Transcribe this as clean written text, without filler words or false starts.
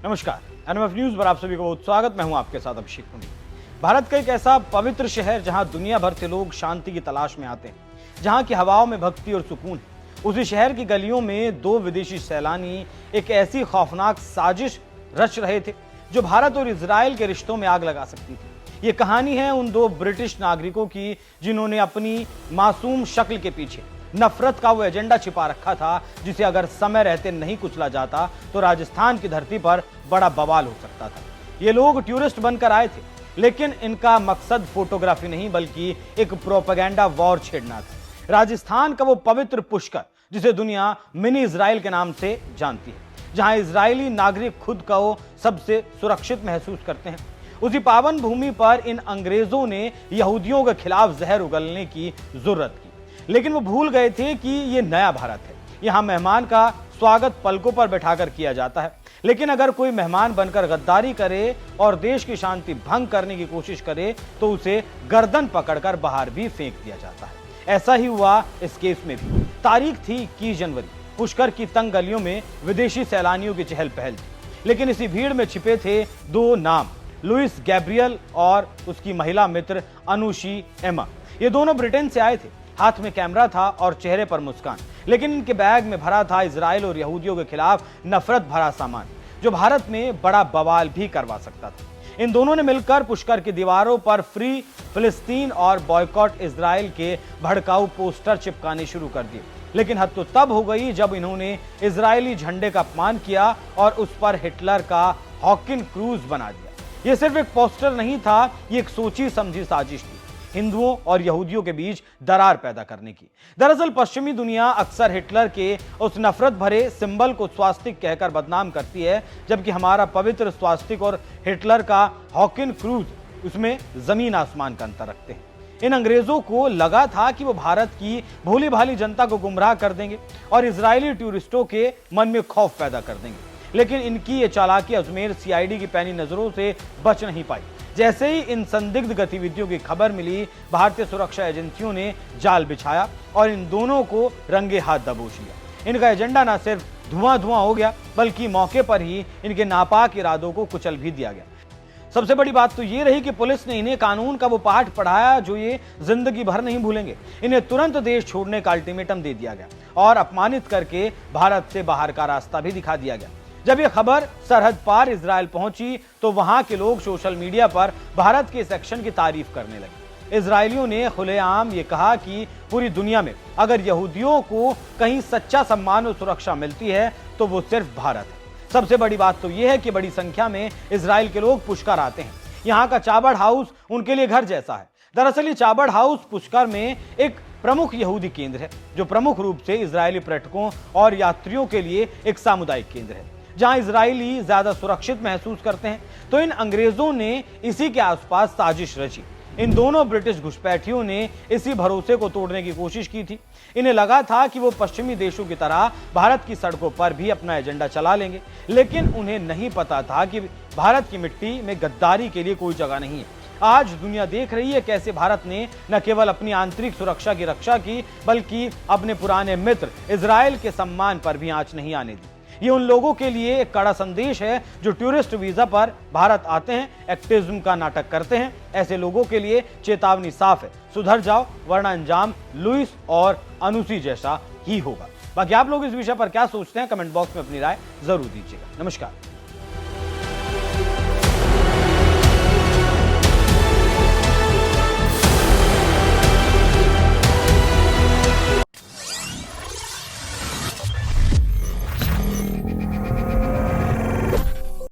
नमस्कार, NMF news पर आप सभी को बहुत स्वागत। मैं हूं आपके साथ अभिषेक पुंडी। भारत का एक ऐसा पवित्र शहर जहां दुनिया भर से लोग शांति की तलाश में आते हैं, जहां की हवाओं में भक्ति और सुकून है। उसी शहर की गलियों में दो विदेशी सैलानी एक ऐसी खौफनाक साजिश रच रहे थे जो भारत और इजराइल के रिश्तों में आग लगा सकती थी। ये कहानी है उन दो ब्रिटिश नागरिकों की जिन्होंने अपनी मासूम शक्ल के पीछे नफरत का वो एजेंडा छिपा रखा था, जिसे अगर समय रहते नहीं कुचला जाता तो राजस्थान की धरती पर बड़ा बवाल हो सकता था। ये लोग टूरिस्ट बनकर आए थे, लेकिन इनका मकसद फोटोग्राफी नहीं बल्कि एक प्रोपेगेंडा वॉर छेड़ना था। राजस्थान का वो पवित्र पुष्कर जिसे दुनिया मिनी इजराइल के नाम से जानती है, जहां इजरायली नागरिक खुद को सबसे सुरक्षित महसूस करते हैं, उसी पावन भूमि पर इन अंग्रेजों ने यहूदियों के खिलाफ जहर उगलने की जरूरत की। लेकिन वो भूल गए थे कि ये नया भारत है। यहां मेहमान का स्वागत पलकों पर बैठाकर किया जाता है, लेकिन अगर कोई मेहमान बनकर गद्दारी करे और देश की शांति भंग करने की कोशिश करे तो उसे गर्दन पकड़कर बाहर भी फेंक दिया जाता है। ऐसा ही हुआ इस केस में भी। तारीख थी 21 जनवरी। पुष्कर की तंग गलियों में विदेशी सैलानियों की चहल पहल थी, लेकिन इसी भीड़ में छिपे थे दो नाम, लुइस गैब्रियल और उसकी महिला मित्र अनुशी एमा। ये दोनों ब्रिटेन से आए थे। हाथ में कैमरा था और चेहरे पर मुस्कान, लेकिन इनके बैग में भरा था इजराइल और यहूदियों के खिलाफ नफरत भरा सामान, जो भारत में बड़ा बवाल भी करवा सकता था। इन दोनों ने मिलकर पुष्कर की दीवारों पर फ्री फिलिस्तीन और बॉयकॉट इजराइल के भड़काऊ पोस्टर चिपकाने शुरू कर दिए। लेकिन हद तो तब हो गई जब इन्होंने इजरायली झंडे का अपमान किया और उस पर हिटलर का हॉकिन क्रूज बना दिया। यह सिर्फ एक पोस्टर नहीं था, ये एक सोची समझी साजिश थी, हिंदुओं और यहूदियों के बीच दरार पैदा करने की। दरअसल पश्चिमी दुनिया अक्सर हिटलर के उस नफरत भरे सिंबल को स्वास्तिक कहकर बदनाम करती है, जबकि हमारा पवित्र स्वास्तिक और हिटलर का हॉकिन क्रूज उसमें जमीन आसमान का अंतर रखते हैं। इन अंग्रेजों को लगा था कि वो भारत की भोली भाली जनता को गुमराह कर देंगे और इजरायली टूरिस्टों के मन में खौफ पैदा कर देंगे, लेकिन इनकी ये चालाकी अजमेर सीआईडी की पैनी नजरों से बच नहीं पाई। जैसे ही इन संदिग्ध गतिविधियों की खबर मिली, भारतीय सुरक्षा एजेंसियों ने जाल बिछाया और इन दोनों को रंगे हाथ दबोच लिया। इनका एजेंडा न सिर्फ धुआं धुआं हो गया, बल्कि मौके पर ही इनके नापाक इरादों को कुचल भी दिया गया। सबसे बड़ी बात तो ये रही कि पुलिस ने इन्हें कानून का वो पाठ पढ़ाया जो ये जिंदगी भर नहीं भूलेंगे। इन्हें तुरंत देश छोड़ने का अल्टीमेटम दे दिया गया और अपमानित करके भारत से बाहर का रास्ता भी दिखा दिया गया। जब यह खबर सरहद पार इजराइल पहुंची तो वहां के लोग सोशल मीडिया पर भारत के इस एक्शन की तारीफ करने लगे। इजरायलियों ने खुलेआम ये कहा कि पूरी दुनिया में अगर यहूदियों को कहीं सच्चा सम्मान और सुरक्षा मिलती है तो वो सिर्फ भारत है। सबसे बड़ी बात तो यह है कि बड़ी संख्या में इजराइल के लोग पुष्कर आते हैं। यहाँ का चाबड़ हाउस उनके लिए घर जैसा है। दरअसल ये चाबड़ हाउस पुष्कर में एक प्रमुख यहूदी केंद्र है, जो प्रमुख रूप से इजरायली पर्यटकों और यात्रियों के लिए एक सामुदायिक केंद्र है, जहां इजरायली ज्यादा सुरक्षित महसूस करते हैं। तो इन अंग्रेजों ने इसी के आसपास साजिश रची। इन दोनों ब्रिटिश घुसपैठियों ने इसी भरोसे को तोड़ने की कोशिश की थी। इन्हें लगा था कि वो पश्चिमी देशों की तरह भारत की सड़कों पर भी अपना एजेंडा चला लेंगे, लेकिन उन्हें नहीं पता था कि भारत की मिट्टी में गद्दारी के लिए कोई जगह नहीं है। आज दुनिया देख रही है कैसे भारत ने न केवल अपनी आंतरिक सुरक्षा की रक्षा की, बल्कि अपने पुराने मित्र इजराइल के सम्मान पर भी आंच नहीं आने दी। ये उन लोगों के लिए एक कड़ा संदेश है जो टूरिस्ट वीजा पर भारत आते हैं, एक्टिविज्म का नाटक करते हैं। ऐसे लोगों के लिए चेतावनी साफ है, सुधर जाओ वरना अंजाम लुइस और अनुसी जैसा ही होगा। बाकी आप लोग इस विषय पर क्या सोचते हैं, कमेंट बॉक्स में अपनी राय जरूर दीजिएगा। नमस्कार।